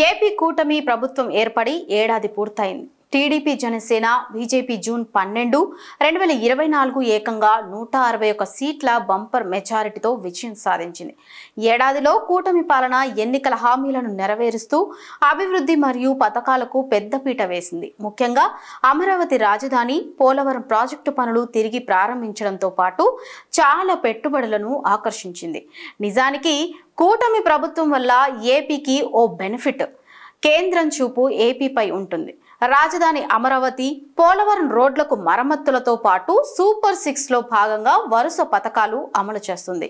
AP కూటమి ప్రభుత్వం ఏర్పడి ఏడాది పూర్తయింది. టీడీపీ, జనసేన, బీజేపీ జూన్ 12, 2024 ఏకంగా 161 సీట్ల బంపర్ మెజారిటీతో విజయం సాధించింది. ఏడాదిలో కూటమి పాలన ఎన్నికల హామీలను నెరవేరుస్తూ అభివృద్ధి మరియు పథకాలకు పెద్దపీట వేసింది. ముఖ్యంగా అమరావతి రాజధాని, పోలవరం ప్రాజెక్టు పనులు తిరిగి ప్రారంభించడంతో పాటు చాలా పెట్టుబడులను ఆకర్షించింది. నిజానికి కూటమి ప్రభుత్వం వల్ల ఏపీకి ఓ బెనిఫిట్. కేంద్రం చూపు ఏపీపై ఉంటుంది. రాజధాని అమరావతి, పోలవరం రోడ్లకు మరమ్మతులతో పాటు సూపర్ 6లో భాగంగా వరుస పథకాలు అమలు చేస్తుంది.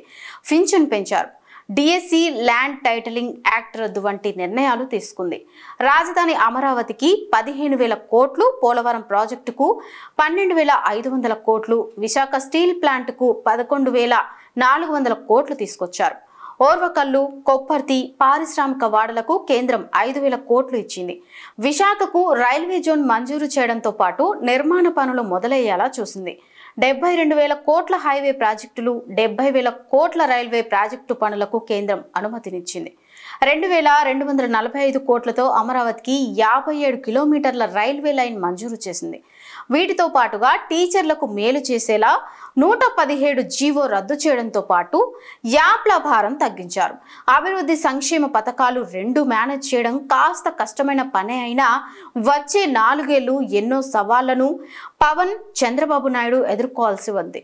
పింఛన్ పెంచారు. డిఎస్సి, ల్యాండ్ టైటిలింగ్ యాక్ట్ రద్దు వంటి నిర్ణయాలు తీసుకుంది. రాజధాని అమరావతికి 15,000 కోట్లు, పోలవరం ప్రాజెక్టుకు 12,500 కోట్లు, విశాఖ స్టీల్ ప్లాంట్కు 11,400 కోట్లు తీసుకొచ్చారు. ఓర్వకల్లు, కొప్పర్తి పారిశ్రామిక వాడలకు కేంద్రం 5,000 కోట్లు ఇచ్చింది. విశాఖకు రైల్వే జోన్ మంజూరు చేయడంతో పాటు నిర్మాణ పనులు మొదలయ్యేలా చూసింది. 72,000 కోట్ల హైవే ప్రాజెక్టులు, 70,000 కోట్ల రైల్వే ప్రాజెక్టు పనులకు కేంద్రం అనుమతినిచ్చింది. 2,245 కోట్లతో అమరావతికి 57 కిలోమీటర్ల రైల్వే లైన్ మంజూరు చేసింది. వీటితో పాటుగా టీచర్లకు మేలు చేసేలా 117 జీవో రద్దు చేయడంతో పాటు యాప్ల భారం తగ్గించారు. అభివృద్ధి, సంక్షేమ పథకాలు రెండు మేనేజ్ చేయడం కాస్త కష్టమైన పనే అయినా వచ్చే 4 ఏళ్లు ఎన్నో సవాళ్లను పవన్, చంద్రబాబు నాయుడు ఎదుర్కోవాల్సి ఉంది.